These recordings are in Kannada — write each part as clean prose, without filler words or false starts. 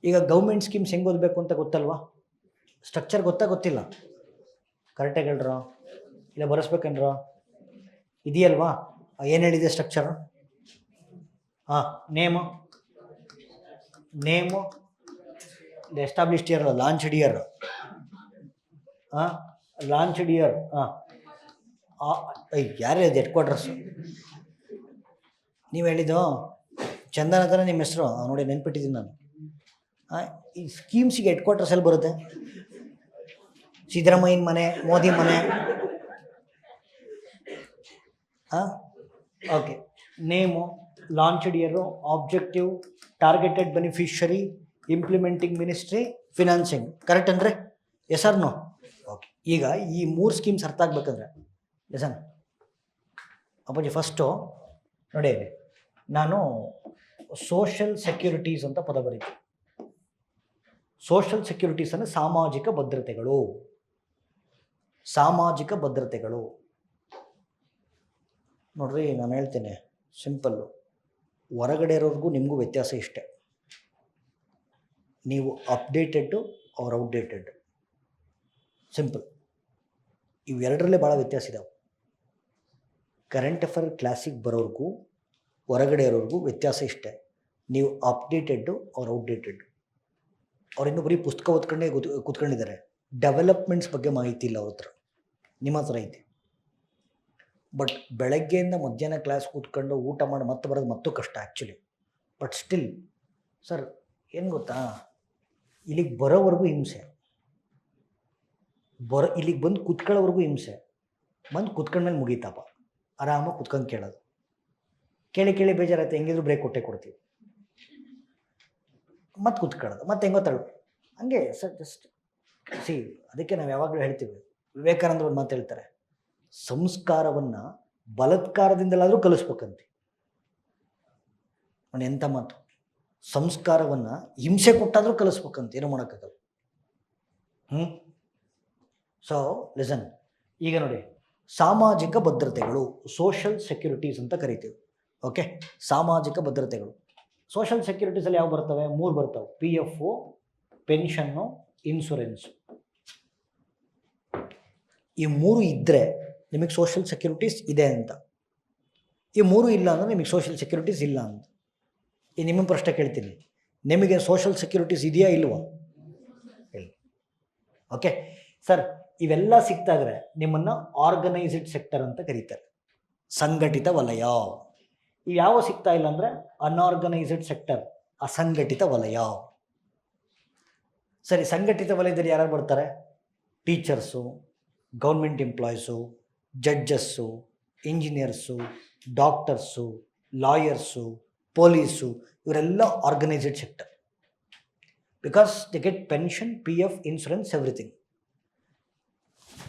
ಈಗ ಗೌರ್ಮೆಂಟ್ ಸ್ಕೀಮ್ಸ್ ಹೆಂಗೆ ಓದಬೇಕು ಅಂತ ಗೊತ್ತಲ್ವಾ? ಸ್ಟ್ರಕ್ಚರ್ ಗೊತ್ತಿಲ್ಲ? ಕರೆಕ್ಟಾಗಿ ಹೇಳ್ರೋ, ಇಲ್ಲ ಬರೆಸ್ಬೇಕೇನ್ರೋ? ಇದೆಯಲ್ವಾ? ಏನು ಹೇಳಿದೆ ಸ್ಟ್ರಕ್ಚರು? ಹಾಂ, name established year, launched year. ಹಾಂ, ಲಾಂಚ್ಡ್ ಇಯರ್. ಹಾಂ, ಯಾರೇ ಅದು ಹೆಡ್ ಕ್ವಾರ್ಟರ್ಸು? ನೀವು ಹೇಳಿದ್ದು ಚಂದನ ಹತ್ರ ನಿಮ್ಮ ಹೆಸರು ನೋಡಿ, ನೆನ್ಪಿಟ್ಟಿದ್ದೀನಿ ನಾನು. ಈ ಸ್ಕೀಮ್ಸಿಗೆ ಹೆಡ್ ಕ್ವಾರ್ಟರ್ಸ್ ಎಲ್ಲಿ ಬರುತ್ತೆ? ಸಿದ್ದರಾಮಯ್ಯನ ಮನೆ, ಮೋದಿ ಮನೆ. ಹಾಂ, okay. Name, launched year, objective, targeted beneficiary, implementing ministry, financing. Correct ಅಂದರೆ ಎಸ್ ಆರ್ ನೋ? ಓಕೆ. ಈಗ ಈ 3 ಸ್ಕೀಮ್ಸ್ ಅರ್ಥ ಆಗ್ಬೇಕಂದ್ರೆ ಲಿಸನ್ ಅಪ್ಪಾಜಿ. ಫಸ್ಟು ನೋಡಿ, ನಾನು ಸೋಷಲ್ ಸೆಕ್ಯೂರಿಟೀಸ್ ಅಂತ ಪದ ಬರೀತೀನಿ. ಸೋಷಲ್ ಸೆಕ್ಯೂರಿಟೀಸ್ ಅಂದರೆ ಸಾಮಾಜಿಕ ಭದ್ರತೆಗಳು. ನೋಡ್ರಿ, ನಾನು ಹೇಳ್ತೇನೆ ಸಿಂಪಲ್ಲು. ಹೊರಗಡೆ ಇರೋರಿಗೂ ನಿಮಗೂ ವ್ಯತ್ಯಾಸ ಇಷ್ಟೆ. ನೀವು ಅಪ್ಡೇಟೆಡ್ಡು ಅವ್ರು ಔಟ್ಡೇಟೆಡ್. ಸಿಂಪಲ್. ಇವೆರಡರಲ್ಲೇ ಭಾಳ ವ್ಯತ್ಯಾಸ ಇದಾವೆ. ಕರೆಂಟ್ ಅಫೇರ್ ಕ್ಲಾಸಿಗೆ ಬರೋರ್ಗೂ ಹೊರಗಡೆ ಇರೋರ್ಗೂ ವ್ಯತ್ಯಾಸ ಇಷ್ಟೆ. ನೀವು ಅಪ್ಡೇಟೆಡ್ಡು ಅವ್ರು ಔಟ್ಡೇಟೆಡ್. ಅವ್ರಿನ್ನೂ ಬರೀ ಪುಸ್ತಕ ಓದ್ಕೊಂಡೇ ಕೂತ್ಕೊಂಡಿದ್ದಾರೆ. ಡೆವಲಪ್ಮೆಂಟ್ಸ್ ಬಗ್ಗೆ ಮಾಹಿತಿ ಇಲ್ಲ ಅವ್ರ ಹತ್ರ. ನಿಮ್ಮ ಹತ್ರ ಐತಿ. ಬಟ್ ಬೆಳಗ್ಗೆಯಿಂದ ಮಧ್ಯಾಹ್ನ ಕ್ಲಾಸ್ ಕೂತ್ಕೊಂಡು ಊಟ ಮಾಡಿ ಮತ್ತೆ ಬರೋದು ಮತ್ತೂ ಕಷ್ಟ ಆ್ಯಕ್ಚುಲಿ. ಬಟ್ ಸ್ಟಿಲ್ ಸರ್ ಏನು ಗೊತ್ತಾ, ಇಲ್ಲಿಗೆ ಬರೋವರೆಗೂ ಹಿಂಸೆ, ಇಲ್ಲಿಗೆ ಬಂದು ಕೂತ್ಕೊಳ್ಳೋವರೆಗೂ ಹಿಂಸೆ. ಬಂದು ಕೂತ್ಕೊಂಡ್ಮೇಲೆ ಮುಗೀತಪ್ಪ, ಆರಾಮಾಗಿ ಕೂತ್ಕೊಂಡು ಕೇಳೋದು. ಕೇಳಿ ಬೇಜಾರಾಯ್ತು, ಹೆಂಗಿದ್ರು ಬ್ರೇಕ್ ಕೊಡ್ತೀವಿ. ಮತ್ತೆ ಕೂತ್ಕೊಳ್ಳೋದು, ಮತ್ತೆ ಹೆಂಗೋ ಹಂಗೆ ಸರ್. ಜಸ್ಟ್ ಅದಕ್ಕೆ ನಾವು ಯಾವಾಗಲೂ ಹೇಳ್ತೀವಿ, ವಿವೇಕಾನಂದ ಒಂದು ಮಾತು ಹೇಳ್ತಾರೆ, ಸಂಸ್ಕಾರವನ್ನು ಬಲಾತ್ಕಾರದಿಂದಲಾದರೂ ಕಲಿಸ್ಬೇಕಂತೆ. ಅವನು ಎಂಥ ಮಾತು! ಸಂಸ್ಕಾರವನ್ನು ಹಿಂಸೆ ಕೊಟ್ಟಾದರೂ ಕಲಿಸ್ಬೇಕಂತ, ಏನೋ ಮಾಡೋಕ್ಕಾಗಲ್ಲ. ಸೊ ಲಿಸನ್, ಈಗ ನೋಡಿ, ಸಾಮಾಜಿಕ ಭದ್ರತೆಗಳು, ಸೋಷಲ್ ಸೆಕ್ಯೂರಿಟೀಸ್ ಅಂತ ಕರಿತೀವಿ. ಓಕೆ, ಸಾಮಾಜಿಕ ಭದ್ರತೆಗಳು. ಸೋಷಲ್ ಸೆಕ್ಯೂರಿಟೀಸಲ್ಲಿ ಯಾವ ಬರ್ತವೆ? 3 ಬರ್ತವೆ. PF, pension, insurance. ಈ 3 ಇದ್ದರೆ ನಿಮಗೆ ಸೋಷಲ್ ಸೆಕ್ಯೂರಿಟೀಸ್ ಇದೆ ಅಂತ. ಈ 3 ಇಲ್ಲ ಅಂದರೆ ನಿಮಗೆ ಸೋಷಲ್ ಸೆಕ್ಯೂರಿಟೀಸ್ ಇಲ್ಲ ಅಂತ. ಈ ನಿಮ್ಮ ಪ್ರಶ್ನೆ ಕೇಳ್ತೀನಿ, ನಿಮಗೆ ಸೋಷಲ್ ಸೆಕ್ಯೂರಿಟೀಸ್ ಇದೆಯಾ ಇಲ್ವಾ? ಇಲ್ಲ. ಓಕೆ ಸರ್, ಇವೆಲ್ಲ ಸಿಗ್ತಾ ಇದ್ರೆ ನಿಮ್ಮನ್ನು ಆರ್ಗನೈಸ್ಡ್ ಸೆಕ್ಟರ್ ಅಂತ ಕರೀತಾರೆ, ಸಂಘಟಿತ ವಲಯ. ಇವು ಯಾವ ಸಿಗ್ತಾ ಇಲ್ಲ ಅಂದರೆ ಅನ್ಆರ್ಗನೈಸ್ಡ್ ಸೆಕ್ಟರ್, ಅಸಂಘಟಿತ ವಲಯ. ಸರಿ, ಸಂಘಟಿತ ವಲಯದಲ್ಲಿ ಯಾರು ಬರ್ತಾರೆ? Teachers, government employees, judges, engineers, doctors, lawyers, police. ಇವರೆಲ್ಲ organised sector. Because they get pension, PF, insurance, everything.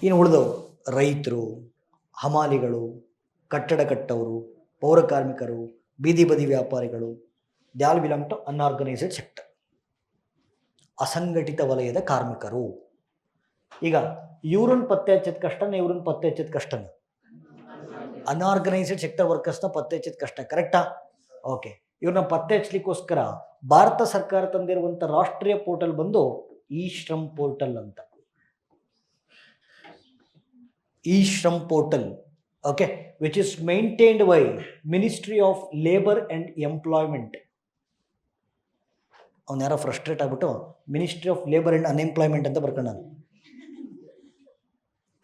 ಇನ್ನು ಉಳಿದವರು ರೈತರು, ಹಮಾಲಿಗಳು, ಕಟ್ಟಡ ಕಟ್ಟವರು, ಪೌರ ಕಾರ್ಮಿಕರು, ಬೀದಿ ಬದಿ ವ್ಯಾಪಾರಿಗಳು, they all belong to unorganised sector, ಅಸಂಘಟಿತ ವಲಯದ ಕಾರ್ಮಿಕರು. ಈಗ ಇವ್ರನ್ನ ಪತ್ತೆ ಹಚ್ಚೋದು ಕಷ್ಟನೇ, ಇವ್ರನ್ನ ಪತ್ತೆ ಹಚ್ಚೋದು ಕಷ್ಟನೇ. ಅನ್ಆರ್ಗನೈಸ್ಡ್ ಸೆಕ್ಟರ್ ವರ್ಕರ್ಸ್ನ ಪತ್ತೆ ಹಚ್ಚೋದು ಕಷ್ಟ, ಕರೆಕ್ಟಾ? ಓಕೆ. ಇವ್ರನ್ನ ಪತ್ತೆ ಹಚ್ಚಲಿಕ್ಕೋಸ್ಕರ ಭಾರತ ಸರ್ಕಾರ ತಂದಿರುವಂಥ ರಾಷ್ಟ್ರೀಯ ಪೋರ್ಟಲ್ ಬಂದು ಇ-ಶ್ರಮ್ ಪೋರ್ಟಲ್ ಅಂತ. EShram portal, okay, which is maintained by ministry of labour and employment. ಅವ್ನು ಯಾರೋ ಫ್ರಸ್ಟ್ರೇಟ್ ಆಗ್ಬಿಟ್ಟು ministry of labour and unemployment ಅಂತ ಬರ್ಕೊಂಡ,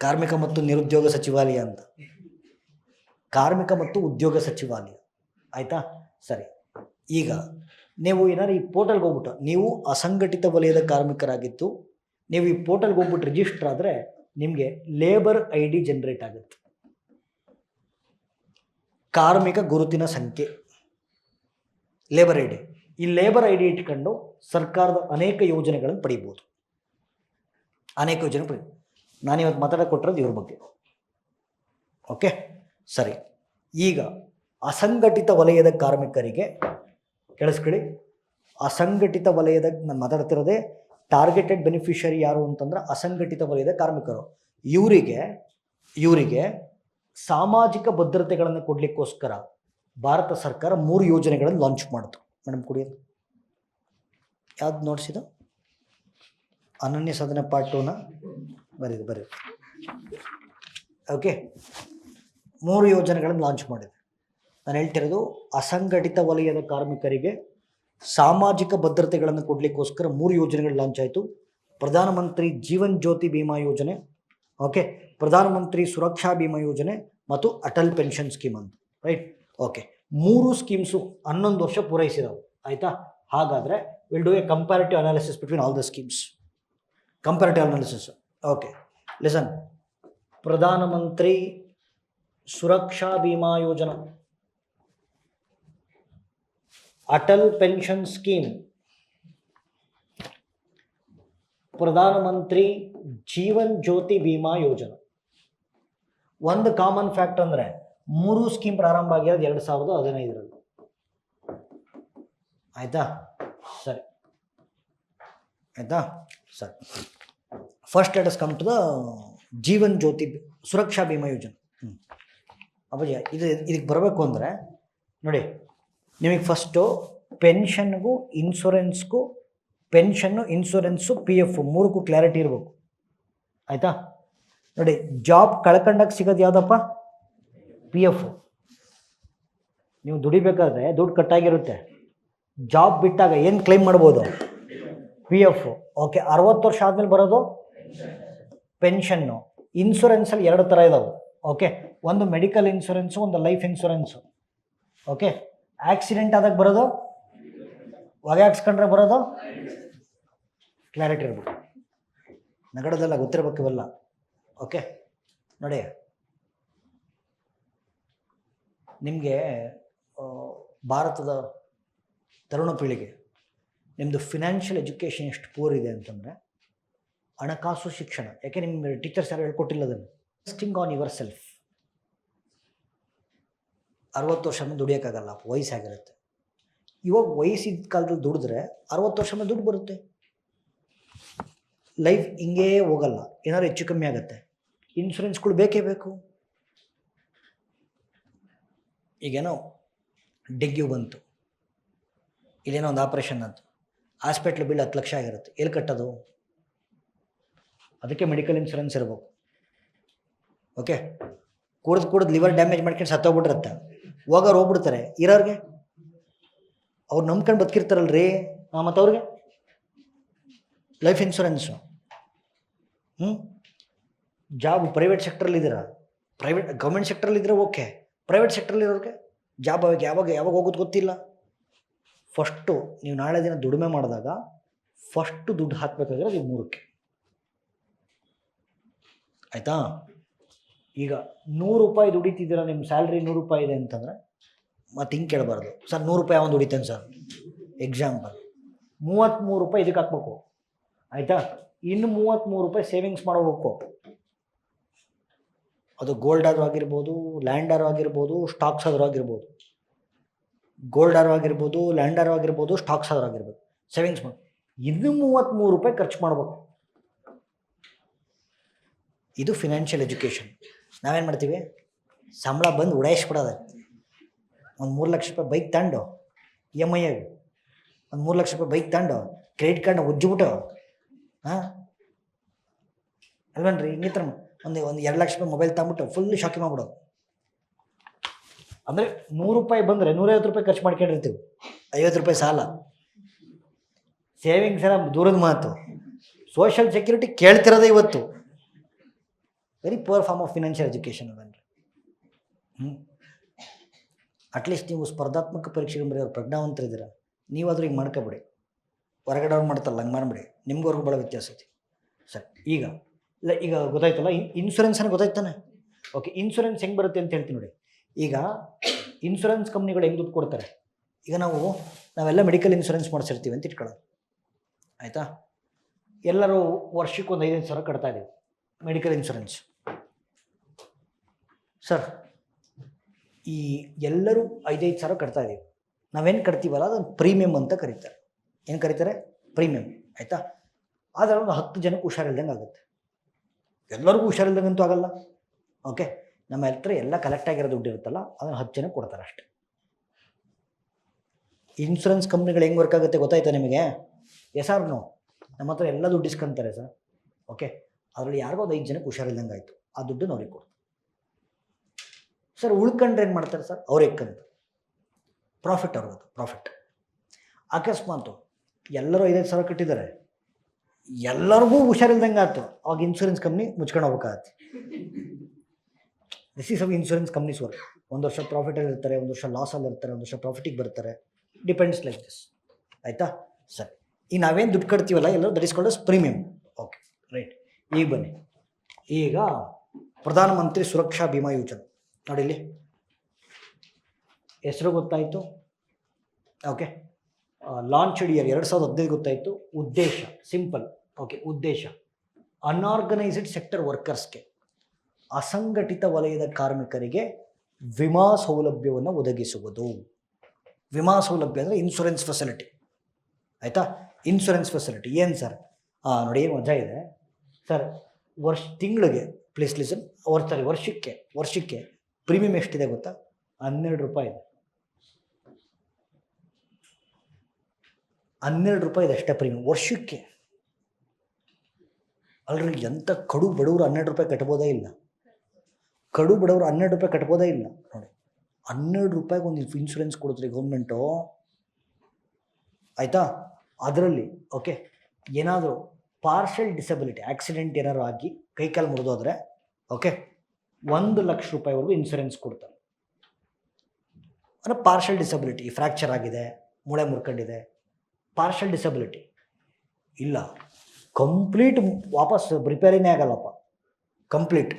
ಕಾರ್ಮಿಕ ಮತ್ತು ನಿರುದ್ಯೋಗ ಸಚಿವಾಲಯ ಅಂತ. ಕಾರ್ಮಿಕ ಮತ್ತು ಉದ್ಯೋಗ ಸಚಿವಾಲಯ, ಆಯಿತಾ? ಸರಿ. ಈಗ ನೀವು ಏನಾದ್ರು ಈ ಪೋರ್ಟಲ್ಗೆ ಹೋಗ್ಬಿಟ್ಟು, ನೀವು ಅಸಂಘಟಿತ ವಲಯದ ಕಾರ್ಮಿಕರಾಗಿದ್ದು ನೀವು ಈ ಪೋರ್ಟಲ್ಗೆ ಹೋಗ್ಬಿಟ್ಟು ರಿಜಿಸ್ಟರ್ ಆದರೆ ನಿಮಗೆ ಲೇಬರ್ ID ಜನರೇಟ್ ಆಗುತ್ತೆ, ಕಾರ್ಮಿಕ ಗುರುತಿನ ಸಂಖ್ಯೆ, ಲೇಬರ್ ID. ಈ ಲೇಬರ್ ID ಇಟ್ಕೊಂಡು ಸರ್ಕಾರದ ಅನೇಕ ಯೋಜನೆಗಳನ್ನು ಪಡಿಬೋದು. ಅನೇಕ ಯೋಜನೆ ಪಡಿ. ನಾನಿವತ್ತು ಮಾತಾಡೋಕೆ ಕೊಟ್ಟಿರೋದು ಇವ್ರ ಬಗ್ಗೆ. ಓಕೆ, ಸರಿ. ಈಗ ಅಸಂಘಟಿತ ವಲಯದ ಕಾರ್ಮಿಕರಿಗೆ ಕೇಳಿಸ್ಕೊಳ್ಳಿ. ಅಸಂಘಟಿತ ವಲಯದ ನಾನು ಮಾತಾಡ್ತಿರೋದೇ ಟಾರ್ಗೆಟೆಡ್ ಬೆನಿಫಿಷರಿ ಯಾರು ಅಂತಂದ್ರೆ ಅಸಂಘಟಿತ ವಲಯದ ಕಾರ್ಮಿಕರು. ಇವರಿಗೆ ಸಾಮಾಜಿಕ ಭದ್ರತೆಗಳನ್ನು ಕೊಡಲಿಕ್ಕೋಸ್ಕರ ಭಾರತ ಸರ್ಕಾರ 3 ಯೋಜನೆಗಳನ್ನು ಲಾಂಚ್ ಮಾಡ್ತು. ಮೇಡಮ್ ಕುಡಿಯೋದು ಯಾವ್ದು ನೋಡ್ಸಿದ್ದು? ಅನನ್ಯ ಸಾಧನೆ ಪಾರ್ಟ್ 2ನ ಬರೀ ಓಕೆ. 3 ಯೋಜನೆಗಳನ್ನು ಲಾಂಚ್ ಮಾಡಿದೆ. ನಾನು ಹೇಳ್ತಿರೋದು ಅಸಂಘಟಿತ ವಲಯದ ಕಾರ್ಮಿಕರಿಗೆ ಸಾಮಾಜಿಕ ಭದ್ರತೆಗಳನ್ನು ಕೊಡಲಿಕ್ಕೋಸ್ಕರ 3 ಯೋಜನೆಗಳು ಲಾಂಚ್ ಆಯಿತು. ಪ್ರಧಾನಮಂತ್ರಿ ಜೀವನ್ ಜ್ಯೋತಿ ಬಿಮಾ ಯೋಜನೆ, ಓಕೆ, ಪ್ರಧಾನಮಂತ್ರಿ ಸುರಕ್ಷಾ ಬಿಮಾ ಯೋಜನೆ ಮತ್ತು ಅಟಲ್ ಪೆನ್ಷನ್ ಸ್ಕೀಮ್ ಅಂತ, ರೈಟ್? ಓಕೆ, 3 ಸ್ಕೀಮ್ಸು 11 ವರ್ಷ ಪೂರೈಸಿದವು, ಆಯಿತಾ? ಹಾಗಾದರೆ will do A comparative analysis between all the schemes. Comparative analysis. Okay, listen. ಪ್ರಧಾನಮಂತ್ರಿ ಸುರಕ್ಷಾ ಬಿಮಾ ಯೋಜನಾ, ಅಟಲ್ ಪೆನ್ಷನ್ ಸ್ಕೀಮ್, ಪ್ರಧಾನಮಂತ್ರಿ ಜೀವನ್ ಜ್ಯೋತಿ ಬಿಮಾ ಯೋಜನಾ. ಒಂದು ಕಾಮನ್ ಫ್ಯಾಕ್ಟ್ ಅಂದರೆ 3 ಸ್ಕೀಮ್ ಪ್ರಾರಂಭ ಆಗಿರೋದು 2015ರಲ್ಲಿ, ಆಯಿತಾ? ಸರಿ, ಆಯಿತಾ? ಸರಿ. First let us come to the Jeevan Jyoti Suraksha Bima ಯೋಜನೆ. ಅಪ್ಪಾಜಿ ಇದಕ್ಕೆ ಬರಬೇಕು ಅಂದರೆ ನೋಡಿ, ನಿಮಗೆ ಫಸ್ಟು ಪೆನ್ಷನ್ಗೂ ಇನ್ಶೂರೆನ್ಸ್ಗೂ, ಪೆನ್ಷನ್ನು ಇನ್ಶೂರೆನ್ಸು ಪಿ ಎಫ್ 3ಕ್ಕೂ ಕ್ಲಾರಿಟಿ ಇರಬೇಕು, ಆಯಿತಾ? ನೋಡಿ, ಜಾಬ್ ಕಳ್ಕೊಂಡಾಗ ಸಿಗೋದು ಯಾವುದಪ್ಪ? P F. ನೀವು ದುಡಿಬೇಕಾದ್ರೆ ದುಡ್ಡು ಕಟ್ಟಾಗಿರುತ್ತೆ. ಜಾಬ್ ಬಿಟ್ಟಾಗ ಏನು ಕ್ಲೈಮ್ ಮಾಡ್ಬೋದು? P F. ಓಕೆ, 60 ವರ್ಷ ಆದಮೇಲೆ ಬರೋದು ಪೆನ್ಷನ್ನು. ಇನ್ಶೂರೆನ್ಸಲ್ಲಿ 2 ಥರ ಇದಾವೆ, ಓಕೆ? ಒಂದು ಮೆಡಿಕಲ್ ಇನ್ಶೂರೆನ್ಸು, ಒಂದು ಲೈಫ್ ಇನ್ಶೂರೆನ್ಸು, ಓಕೆ? ಆಕ್ಸಿಡೆಂಟ್ ಆದಾಗ ಬರೋದು, ಹೊಗೆ ಹಾಕ್ಸ್ಕೊಂಡ್ರೆ ಬರೋದು. ಕ್ಲಾರಿಟಿ ಇರ್ಬೇಕು, ನಗರದೆಲ್ಲ ಗೊತ್ತಿರ್ಬೇಕು ಇವೆಲ್ಲ, ಓಕೆ? ನೋಡಿ, ನಿಮಗೆ ಭಾರತದ ತರುಣ ಪೀಳಿಗೆ ನಿಮ್ಮದು ಫಿನಾನ್ಷಿಯಲ್ ಎಜುಕೇಷನ್ ಎಷ್ಟು ಪೂರ್ ಇದೆ ಅಂತಂದರೆ, ಹಣಕಾಸು ಶಿಕ್ಷಣ, ಯಾಕೆ ನಿಮ್ಮ ಟೀಚರ್ಸ್ ಯಾರು ಹೇಳ್ಕೊಟ್ಟಿಲ್ಲ ಅದನ್ನು. Investing on your self. 60 ವರ್ಷ ಮೇಲೆ ದುಡಿಯೋಕ್ಕಾಗಲ್ಲ, ವಯಸ್ಸಾಗಿರುತ್ತೆ. ಇವಾಗ ವಯಸ್ಸಿದ್ದ ಕಾಲದಲ್ಲಿ ದುಡಿದ್ರೆ 60 ವರ್ಷ ಮೇಲೆ ದುಡ್ಡು ಬರುತ್ತೆ. ಲೈಫ್ ಹಿಂಗೇ ಹೋಗಲ್ಲ, ಏನಾದ್ರು ಹೆಚ್ಚು ಕಮ್ಮಿ ಆಗುತ್ತೆ. ಇನ್ಶೂರೆನ್ಸ್ಗಳು ಬೇಕೇ ಬೇಕು. ಈಗೇನೋ ಡೆಂಗ್ಯೂ ಬಂತು, ಇಲ್ಲೇನೋ ಒಂದು ಆಪ್ರೇಷನ್ ಅಂತು, ಹಾಸ್ಪಿಟ್ಲ್ ಬಿಲ್ 10 ಲಕ್ಷ ಆಗಿರುತ್ತೆ, ಎಲ್ಲಿ ಕಟ್ಟೋದು? ಅದಕ್ಕೆ ಮೆಡಿಕಲ್ ಇನ್ಶೂರೆನ್ಸ್ ಇರಬೇಕು, ಓಕೆ? ಕುಡ್ದು ಲಿವರ್ ಡ್ಯಾಮೇಜ್ ಮಾಡ್ಕೊಂಡು ಸತ್ತೋಗ್ಬಿಟ್ಟಿರುತ್ತೆ, ಹೋಗೋರು ಹೋಗ್ಬಿಡ್ತಾರೆ. ಇರೋರಿಗೆ ಅವ್ರು ನಂಬ್ಕೊಂಡು ಬದುಕಿರ್ತಾರಲ್ರಿ, ಮತ್ತು ಅವ್ರಿಗೆ ಲೈಫ್ ಇನ್ಶೂರೆನ್ಸು. ಜಾಬ್ ಪ್ರೈವೇಟ್ ಸೆಕ್ಟ್ರಲ್ಲಿದ್ದೀರಾ, ಗೌರ್ಮೆಂಟ್ ಸೆಕ್ಟ್ರಲ್ಲಿದ್ದರೆ ಓಕೆ, ಪ್ರೈವೇಟ್ ಸೆಕ್ಟ್ರಲ್ಲಿರೋರಿಗೆ ಜಾಬ್ ಯಾವಾಗ ಹೋಗೋದು ಗೊತ್ತಿಲ್ಲ. ಫಸ್ಟು ನೀವು ನಾಳೆ ದಿನ ದುಡಿಮೆ ಮಾಡಿದಾಗ ಫಸ್ಟು ದುಡ್ಡು ಹಾಕಬೇಕಾಗಿರೋದು ಈ 3ಕ್ಕೆ, ಆಯಿತಾ? ಈಗ 100 ರೂಪಾಯಿ ದುಡಿತಿದ್ದೀರಾ, ನಿಮ್ಮ ಸ್ಯಾಲ್ರಿ 100 ರೂಪಾಯಿ ಇದೆ ಅಂತಂದರೆ ಮತ್ತೆ ಹಿಂಗೆ ಕೇಳಬಾರ್ದು, ಸರ್ 100 ರೂಪಾಯಿ ಅವನು ದುಡಿತಾನೆ ಸರ್. ಎಕ್ಸಾಂಪಲ್ 33 ರೂಪಾಯಿ ಇದಕ್ಕೆ ಹಾಕ್ಬೇಕು, ಆಯಿತಾ? ಇನ್ನು 33 ರೂಪಾಯಿ ಸೇವಿಂಗ್ಸ್ ಮಾಡಬೇಕು. ಅದು ಗೋಲ್ಡ್ ಆದರೂ ಆಗಿರ್ಬೋದು, ಲ್ಯಾಂಡ್ ಆದರೂ ಆಗಿರ್ಬೋದು, ಸ್ಟಾಕ್ಸ್ ಆದರೂ ಆಗಿರ್ಬೋದು. ಗೋಲ್ಡ್ ಆದರೂ ಆಗಿರ್ಬೋದು, ಲ್ಯಾಂಡ್ ಆದರೂ ಆಗಿರ್ಬೋದು, ಸ್ಟಾಕ್ಸ್ ಆದರೂ ಆಗಿರ್ಬೋದು. ಸೇವಿಂಗ್ಸ್ ಮಾಡಿ ಇನ್ನು 33 ರೂಪಾಯಿ ಖರ್ಚು ಮಾಡಬೇಕು. ಇದು ಫಿನಾನ್ಷಿಯಲ್ ಎಜುಕೇಷನ್. ನಾವೇನು ಮಾಡ್ತೀವಿ? ಸಂಬಳ ಬಂದು ಉಡಾಯಿಸ್ಬಿಡೋದು. ಒಂದು 3 ಲಕ್ಷ ರೂಪಾಯಿ ಬೈಕ್ ತಗೊಂಡು EMI ಆಗಿ, ಒಂದು 3 ಲಕ್ಷ ರೂಪಾಯಿ ಬೈಕ್ ತಗೊಂಡು ಕ್ರೆಡಿಟ್ ಕಾರ್ಡ್ನ ಉಜ್ಜಿಬಿಟ್ಟು, ಅಲ್ವನ್ರಿ? ಇನ್ನಿತರ ಒಂದು 2 ಲಕ್ಷ ರೂಪಾಯಿ ಮೊಬೈಲ್ ತಗೊಂಬಿಟ್ಟು ಫುಲ್ ಶಾಕಿಂಗ್ ಮಾಡ್ಬಿಡೋದು. ಅಂದರೆ 100 ರೂಪಾಯಿ ಬಂದರೆ 150 ರೂಪಾಯಿ ಖರ್ಚು ಮಾಡ್ಕೊಂಡಿರ್ತೀವಿ, 50 ರೂಪಾಯಿ ಸಾಲ. ಸೇವಿಂಗ್ಸ್ ಎಲ್ಲ ದೂರದ ಮಾತು. ಸೋಷಿಯಲ್ ಸೆಕ್ಯೂರಿಟಿ ಕೇಳ್ತಿರೋದೇ ಇವತ್ತು. Very poor form of financial education ಅದನ್ರಿ. ಅಟ್ಲೀಸ್ಟ್ ನೀವು ಸ್ಪರ್ಧಾತ್ಮಕ ಪರೀಕ್ಷೆಗೆ ಬರೆಯೋರು ಪ್ರಜ್ಞಾವಂತರಿದ್ದೀರ, ನೀವಾದರೂ ಹಿಂಗೆ ಮಾಡ್ಕೊಬಿಡಿ. ಹೊರಗಡೆ ಅವ್ರು ಮಾಡ್ತಾರಲ್ಲ, ಹಂಗೆ ಮಾಡಿಬಿಡಿ. ನಿಮ್ಗವ್ರಿಗೂ ಭಾಳ ವ್ಯತ್ಯಾಸ ಐತಿ. ಸರಿ, ಈಗ ಗೊತ್ತಾಯ್ತಲ್ಲ, ಇನ್ಶೂರೆನ್ಸ್ ಅನ್ನೋ ಗೊತ್ತಾಯ್ತಾನೆ. ಓಕೆ, ಇನ್ಶೂರೆನ್ಸ್ ಹೆಂಗೆ ಬರುತ್ತೆ ಅಂತ ಹೇಳ್ತೀನಿ ನೋಡಿ. ಈಗ ಇನ್ಶೂರೆನ್ಸ್ ಕಂಪ್ನಿಗಳು ಹೆಂಗೆ ದುಡ್ಡು ಕೊಡ್ತಾರೆ? ಈಗ ನಾವೆಲ್ಲ ಮೆಡಿಕಲ್ ಇನ್ಶೂರೆನ್ಸ್ ಮಾಡಿಸಿರ್ತೀವಿ ಅಂತ ಇಟ್ಕೊಳ್ಳೋದು, ಆಯಿತಾ? ಎಲ್ಲರೂ ವರ್ಷಕ್ಕೆ ಒಂದು 5-5 ಸಾವಿರ ಕಟ್ತಾ ಇದ್ದೀವಿ ಮೆಡಿಕಲ್ ಇನ್ಶೂರೆನ್ಸ್. ಸರ್, ಈ ಎಲ್ಲರೂ 5-5 ಸಾವಿರ ಕಟ್ತಾ ಇದ್ದೀವಿ. ನಾವೇನು ಕಟ್ತೀವಲ್ಲ ಅದನ್ನು ಪ್ರೀಮಿಯಮ್ ಅಂತ ಕರೀತಾರೆ. ಏನು ಕರೀತಾರೆ? ಪ್ರೀಮಿಯಮ್, ಆಯಿತಾ? ಆದರೆ ಒಂದು 10 ಜನಕ್ಕೆ ಹುಷಾರಿಲ್ದಂಗೆ ಆಗುತ್ತೆ. ಎಲ್ಲರಿಗೂ ಹುಷಾರಿಲ್ದಂಗಂತೂ ಆಗಲ್ಲ, ಓಕೆ? ನಮ್ಮ ಹತ್ರ ಎಲ್ಲ ಕಲೆಕ್ಟ್ ಆಗಿರೋ ದುಡ್ಡು ಇರುತ್ತಲ್ಲ, ಅದನ್ನು 10 ಜನಕ್ಕೆ ಕೊಡ್ತಾರೆ ಅಷ್ಟೆ. ಇನ್ಶೂರೆನ್ಸ್ ಕಂಪ್ನಿಗಳು ಹೆಂಗೆ ವರ್ಕ್ ಆಗುತ್ತೆ ಗೊತ್ತಾಯ್ತಾ ನಿಮಗೆ? Yes or no? ನಮ್ಮ ಹತ್ರ ಎಲ್ಲ ದುಡ್ಡು ಇಸ್ಕೊಂತಾರೆ ಸರ್. ಓಕೆ, ಅದರಲ್ಲಿ ಯಾರಿಗೋ ಒಂದು 5 ಜನಕ್ಕೆ ಹುಷಾರಿಲ್ದಂಗೆ ಆಯಿತು, ಆ ದುಡ್ಡು ಅವ್ರಿಗೆ ಕೊಡ್ತಾರೆ ಸರ್. ಉಳ್ಕೊಂಡ್ರೆ ಏನು ಮಾಡ್ತಾರೆ ಸರ್? ಅವ್ರು ಎಕ್ಕಂತ ಪ್ರಾಫಿಟ್ ಅವ್ರದ್ದು ಪ್ರಾಫಿಟ್. ಅಕಸ್ಮಾತು ಎಲ್ಲರೂ 5,000 ಸಾವಿರ ಕಟ್ಟಿದ್ದಾರೆ, ಎಲ್ಲರಿಗೂ ಹುಷಾರಿಲ್ದಂಗೆ ಆಯ್ತು, ಅವಾಗ ಇನ್ಶೂರೆನ್ಸ್ ಕಂಪ್ನಿ ಮುಚ್ಕೊಂಡು ಹೋಗ್ಬೇಕಾಗತ್ತೆ. This is of insurance companies work. ಒಂದು ವರ್ಷ ಪ್ರಾಫಿಟಲ್ಲಿ ಇರ್ತಾರೆ, ಒಂದು ವರ್ಷ ಲಾಸಲ್ಲಿ ಇರ್ತಾರೆ, ಒಂದು ವರ್ಷ ಪ್ರಾಫಿಟಿಗೆ ಬರ್ತಾರೆ. Depends like this. ಆಯಿತಾ ಸರಿ. ಈಗ ನಾವೇನು ದುಡ್ಡು ಕಟ್ತೀವಲ್ಲ ಎಲ್ಲರೂ that is called as premium. Okay right. ಈಗ ಬನ್ನಿ, ಈಗ ಪ್ರಧಾನಮಂತ್ರಿ ಸುರಕ್ಷಾ ಬಿಮಾ ಯೋಜನೆ ನೋಡಿ, ಇಲ್ಲಿ ಹೆಸರು ಗೊತ್ತಾಯಿತು. ಓಕೆ, ಲಾಂಚ್ಡ್ ಇಯರ್ 2015 ಗೊತ್ತಾಯಿತು. ಉದ್ದೇಶ ಸಿಂಪಲ್. ಓಕೆ, ಉದ್ದೇಶ ಅನ್ಆರ್ಗನೈಸ್ಡ್ ಸೆಕ್ಟರ್ ವರ್ಕರ್ಸ್ಗೆ, ಅಸಂಘಟಿತ ವಲಯದ ಕಾರ್ಮಿಕರಿಗೆ ವಿಮಾ ಸೌಲಭ್ಯವನ್ನು ಒದಗಿಸುವುದು. ವಿಮಾ ಸೌಲಭ್ಯ ಅಂದರೆ ಇನ್ಶೂರೆನ್ಸ್ ಫೆಸಿಲಿಟಿ. ಆಯಿತಾ, ಇನ್ಶೂರೆನ್ಸ್ ಫೆಸಿಲಿಟಿ ಏನು ಸರ್? ನೋಡಿ ಏನು ಮಜಾ ಇದೆ ಸರ್. ತಿಂಗಳಿಗೆ ಪ್ಲೀಸ್ ಲಿಸನ್, ವರ್ಷಕ್ಕೆ ಪ್ರೀಮಿಯಂ ಎಷ್ಟಿದೆ ಗೊತ್ತಾ? 12 ರೂಪಾಯಿ ಇದೆ. 12 ರೂಪಾಯಿ ಇದೆ ಅಷ್ಟೇ ಪ್ರೀಮಿಯಂ ವರ್ಷಕ್ಕೆ. ಅಲ್ರಿ, ಎಂಥ ಕಡು ಬಡವರು 12 ರೂಪಾಯಿ ಕಟ್ಬೋದೇ ಇಲ್ಲ. ಕಡು ಬಡವರು 12 ರೂಪಾಯಿ ಕಟ್ಬೋದೇ ಇಲ್ಲ. ನೋಡಿ, 12 ರೂಪಾಯಿಗೆ ಒಂದು ಇನ್ಶೂರೆನ್ಸ್ ಕೊಡುತ್ತೆ ಗೌರ್ಮೆಂಟು. ಆಯಿತಾ, ಅದರಲ್ಲಿ ಓಕೆ ಏನಾದರೂ ಪಾರ್ಷಲ್ ಡಿಸಬಿಲಿಟಿ, ಆಕ್ಸಿಡೆಂಟ್ ಏನಾದ್ರು ಆಗಿ ಕೈಕಾಲು ಮುರಿದೋದ್ರೆ ಓಕೆ 1 ಲಕ್ಷ ರೂಪಾಯಿವರೆಗೂ ಇನ್ಶೂರೆನ್ಸ್ ಕೊಡ್ತಾರೆ. ಅಂದರೆ ಪಾರ್ಷಲ್ ಡಿಸಬಿಲಿಟಿ, ಫ್ರ್ಯಾಕ್ಚರ್ ಆಗಿದೆ, ಮೂಳೆ ಮುರ್ಕೊಂಡಿದೆ, ಪಾರ್ಷಲ್ ಡಿಸಬಿಲಿಟಿ ಇಲ್ಲ, ಕಂಪ್ಲೀಟ್ ವಾಪಸ್ ರಿಪೇರಿನೇ ಆಗಲ್ಲಪ್ಪ, ಕಂಪ್ಲೀಟ್.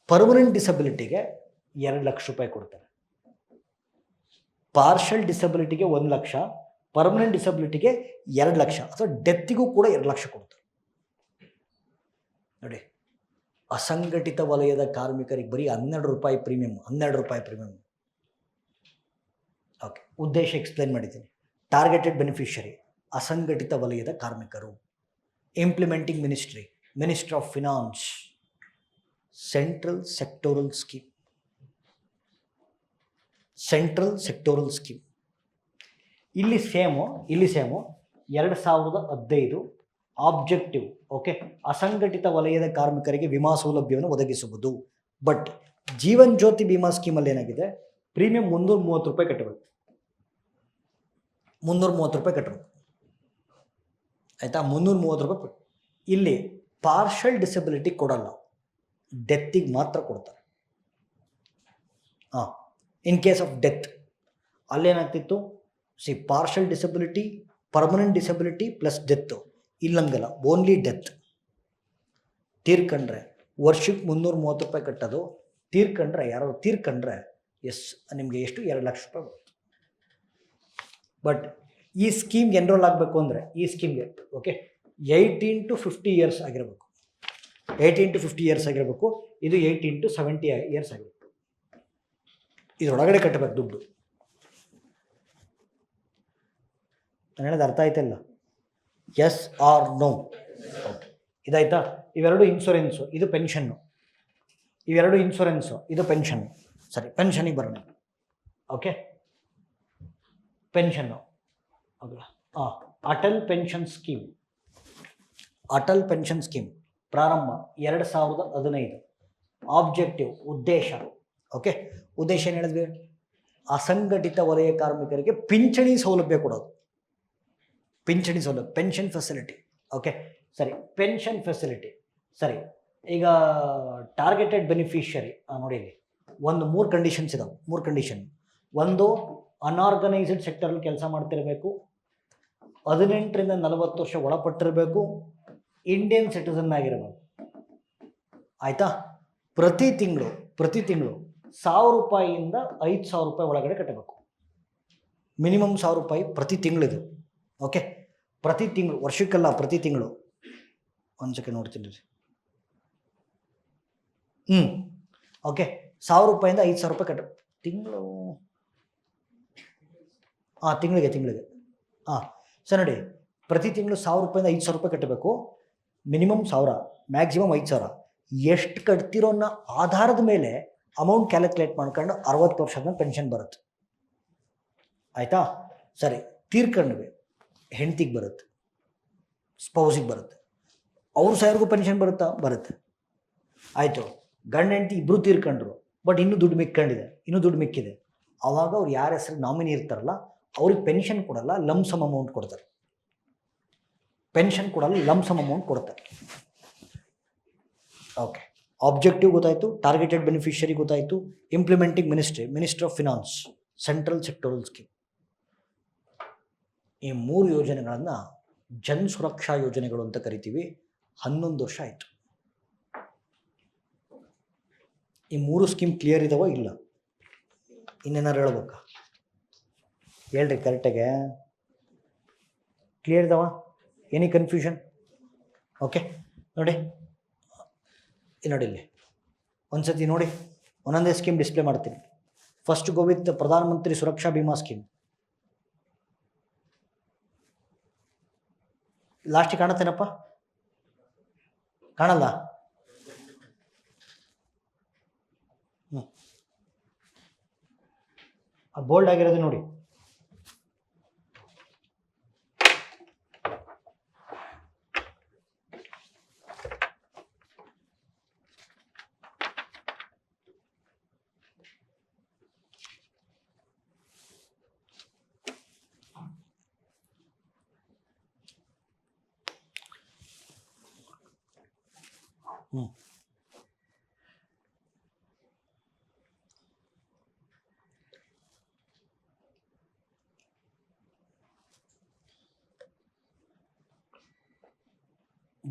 ಪರ್ಮನೆಂಟ್ ಡಿಸಬಿಲಿಟಿಗೆ 2 ಲಕ್ಷ ರೂಪಾಯಿ ಕೊಡ್ತಾರೆ. ಪಾರ್ಷಲ್ ಡಿಸಬಿಲಿಟಿಗೆ 1 ಲಕ್ಷ, ಪರ್ಮನೆಂಟ್ ಡಿಸಬಿಲಿಟಿಗೆ 2 ಲಕ್ಷ, ಅಥವಾ ಡೆತ್ತಿಗೂ ಕೂಡ 2 ಲಕ್ಷ ಕೊಡ್ತಾರೆ. ನೋಡಿ, ಅಸಂಘಟಿತ ವಲಯದ ಕಾರ್ಮಿಕರಿಗೆ ಬರೀ 12 ರೂಪಾಯಿ ಪ್ರೀಮಿಯಂ, 12 ರೂಪಾಯಿ ಪ್ರೀಮಿಯಂ. ಓಕೆ, ಉದ್ದೇಶ ಎಕ್ಸ್ಪ್ಲೇನ್ ಮಾಡಿದ್ದೀನಿ. ಟಾರ್ಗೆಟೆಡ್ ಬೆನಿಫಿಷರಿ ಅಸಂಘಟಿತ ವಲಯದ ಕಾರ್ಮಿಕರು. Implementing ministry of finance, central sectoral scheme. ಇಲ್ಲಿ ಸೇಮು 2015 ಆಬ್ಜೆಕ್ಟಿವ್. ಓಕೆ, ಅಸಂಘಟಿತ ವಲಯದ ಕಾರ್ಮಿಕರಿಗೆ ವಿಮಾ ಸೌಲಭ್ಯವನ್ನು ಒದಗಿಸುವುದು. ಬಟ್ ಜೀವನ್ ಜ್ಯೋತಿ ಬಿಮಾ ಸ್ಕೀಮಲ್ಲಿ ಏನಾಗಿದೆ, ಪ್ರೀಮಿಯಂ 330 ರೂಪಾಯಿ ಕಟ್ಟಬೇಕು. 330 ರೂಪಾಯಿ ಕಟ್ಟಬೇಕು. ಆಯಿತಾ, 330 ರೂಪಾಯಿ. ಇಲ್ಲಿ ಪಾರ್ಷಲ್ ಡಿಸಬಿಲಿಟಿ ಕೊಡಲ್ಲ, ಡೆತ್ತಿಗೆ ಮಾತ್ರ ಕೊಡ್ತಾರೆ. ಇನ್ ಕೇಸ್ ಆಫ್ ಡೆತ್ ಅಲ್ಲೇನಾಗ್ತಿತ್ತು, partial disability, permanent disability plus death. ಇಲ್ಲಂಗಲ್ಲ, ಓನ್ಲಿ ಡೆತ್. ತೀರ್ಕೊಂಡ್ರೆ ವರ್ಷಕ್ಕೆ 330 ರೂಪಾಯಿ ಕಟ್ಟೋದು. ಯಾರು ತೀರ್ಕೊಂಡ್ರೆ ನಿಮಗೆ ಎಷ್ಟು 2 ಲಕ್ಷ ರೂಪಾಯಿ ಬರುತ್ತೆ. ಬಟ್ ಈ ಸ್ಕೀಮ್ಗೆ ಎನ್ರೋಲ್ ಆಗಬೇಕು ಅಂದರೆ, ಈ ಸ್ಕೀಮ್ಗೆ ಓಕೆ 18 to 50 ಇಯರ್ಸ್ ಆಗಿರಬೇಕು. 18 to 50 ಇಯರ್ಸ್ ಆಗಿರಬೇಕು. ಇದು 18 to 70 ಇಯರ್ಸ್ ಆಗಿರಬೇಕು. ಇದರೊಳಗಡೆ ಕಟ್ಟಬೇಕು ದುಡ್ಡು. ನಾನು ಹೇಳೋದು ಅರ್ಥ ಆಯ್ತಲ್ಲ? Yes or no? ಓಕೆ, ಇದಾಯ್ತಾ? ಇವೆರಡು ಇನ್ಶೂರೆನ್ಸು, ಇದು ಪೆನ್ಷನ್ನು. ಇವೆರಡು ಇನ್ಶೂರೆನ್ಸು, ಇದು ಪೆನ್ಷನ್ನು. ಸರಿ, ಪೆನ್ಷನಿಗೆ ಬರೋಣ. Okay, pension Atal pension scheme ಪ್ರಾರಂಭ 2015. ಆಬ್ಜೆಕ್ಟಿವ್, ಉದ್ದೇಶ. ಓಕೆ, ಉದ್ದೇಶ ಏನು ಹೇಳಿದ್ವಿ? ಅಸಂಘಟಿತ ವಲಯ ಕಾರ್ಮಿಕರಿಗೆ ಪಿಂಚಣಿ ಸೌಲಭ್ಯ ಕೊಡೋದು. ಪಿಂಚಣಿ ಸೌಲಭ್ಯ, ಪೆನ್ಷನ್ ಫೆಸಿಲಿಟಿ. ಓಕೆ ಸರಿ, ಪೆನ್ಷನ್ ಫೆಸಿಲಿಟಿ. ಸರಿ, ಈಗ ಟಾರ್ಗೆಟೆಡ್ ಬೆನಿಫಿಷರಿ ನೋಡಿ, ಇಲ್ಲಿ 3 ಕಂಡೀಷನ್ಸ್ ಇದಾವೆ. 3 ಕಂಡೀಷನ್. ಒಂದು, ಅನ್ಆರ್ಗನೈಸ್ಡ್ ಸೆಕ್ಟರಲ್ಲಿ ಕೆಲಸ ಮಾಡ್ತಿರಬೇಕು, 18ರಿಂದ 40 ವರ್ಷ ಒಳಪಟ್ಟಿರಬೇಕು, ಇಂಡಿಯನ್ ಸಿಟಿಸನ್ ಆಗಿರಬೇಕು. ಆಯಿತಾ? ಪ್ರತಿ ತಿಂಗಳು 1,000 ರೂಪಾಯಿಯಿಂದ 5,000 ರೂಪಾಯಿ ಒಳಗಡೆ ಕಟ್ಟಬೇಕು. ಮಿನಿಮಮ್ 1,000 ರೂಪಾಯಿ ಪ್ರತಿ ತಿಂಗಳಿದು. ಓಕೆ, ಪ್ರತಿ ತಿಂಗಳು, ವರ್ಷಕ್ಕಲ್ಲ, ಪ್ರತಿ ತಿಂಗಳು. ಒಂದು ಸೆಕೆಂಡ್ ನೋಡ್ತೀನಿ. ಓಕೆ, 1,000 ರೂಪಾಯಿಂದ 5,000 ರೂಪಾಯಿ ಕಟ್ಟ ತಿಂಗಳು. ತಿಂಗಳಿಗೆ. ಸರ್ ನೋಡಿ, ಪ್ರತಿ ತಿಂಗಳು 1,000 ರೂಪಾಯಿಂದ 5,000 ರೂಪಾಯಿ ಕಟ್ಟಬೇಕು. Minimum 1,000, maximum 5,000. ಎಷ್ಟು ಕಟ್ತಿರೋ ಅನ್ನೋ ಆಧಾರದ ಮೇಲೆ ಅಮೌಂಟ್ ಕ್ಯಾಲ್ಕುಲೇಟ್ ಮಾಡ್ಕೊಂಡು 60 ವರ್ಷದ ಪೆನ್ಷನ್ ಬರುತ್ತೆ. ಆಯಿತಾ? ಸರಿ, ತೀರ್ಕೊಂಡ್ವಿ, ಹೆಂಡ್ತಿಗೆ ಬರುತ್ತೆ. ಸ್ಪೌಸಿಗೆ ಬರುತ್ತೆ. ಅವ್ರ ಸಾಯರ್ಗೂ ಪೆನ್ಷನ್ ಬರುತ್ತೆ. ಆಯಿತು, ಗಂಡ ಹೆಂಡತಿ ಇಬ್ಬರು ತೀರ್ಕೊಂಡ್ರು, ಬಟ್ ಇನ್ನೂ ದುಡ್ಡು ಮಿಕ್ಕಿದೆ. ಆವಾಗ ಅವ್ರು ಯಾರ ಹೆಸರು ನಾಮಿನಿ ಇರ್ತಾರಲ್ಲ ಅವ್ರಿಗೆ ಪೆನ್ಷನ್ ಕೊಡಲ್ಲ, ಲಂಸಮ್ ಅಮೌಂಟ್ ಕೊಡ್ತಾರೆ. ಓಕೆ, ಆಬ್ಜೆಕ್ಟಿವ್ ಗೊತ್ತಾಯಿತು, ಟಾರ್ಗೆಟೆಡ್ ಬೆನಿಫಿಷರಿ ಗೊತ್ತಾಯಿತು, implementing ministry of finance, central sectoral scheme. ಈ 3 ಯೋಜನೆಗಳನ್ನು ಜನ್ ಸುರಕ್ಷಾ ಯೋಜನೆಗಳು ಅಂತ ಕರಿತೀವಿ. 11 ವರ್ಷ ಆಯಿತು. ಈ 3 ಸ್ಕೀಮ್ ಕ್ಲಿಯರ್ ಇದಾವ ಇಲ್ಲ? ಇನ್ನೇನಾರು ಹೇಳ್ಬೇಕಾ? ಹೇಳ್ರಿ ಕರೆಕ್ಟಾಗೆ. ಕ್ಲಿಯರ್ ಇದಾವ? Any confusion? ಓಕೆ, ನೋಡಿ ಇಲ್ಲಿ ಒಂದ್ಸತಿ ನೋಡಿ, ಒಂದೊಂದೇ ಸ್ಕೀಮ್ ಡಿಸ್ಪ್ಲೇ ಮಾಡ್ತೀನಿ. First go with Pradhan Mantri Suraksha Bima scheme. ಲಾಸ್ಟಿಗೆ ಕಾಣುತ್ತೇನಪ್ಪ? ಕಾಣಲ್ಲ? ಬೋಲ್ಡ್ ಆಗಿರೋದು ನೋಡಿ.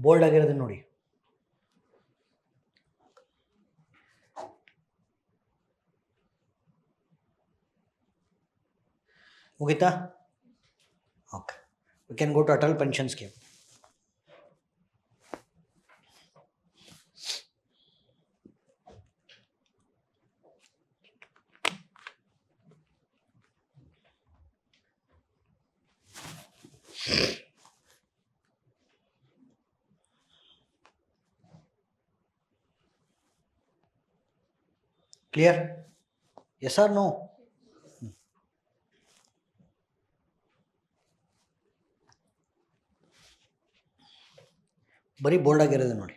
ಬೋಲ್ಡ್ ಆಗಿರೋದು ನೋಡಿ. ಮುಗಿತಾ? Okay, we can go to Atal pension scheme. Clear? Yes or no? ಬರೀ ಬೋಲ್ಡ್ ಆಗಿರೋದು ನೋಡಿ.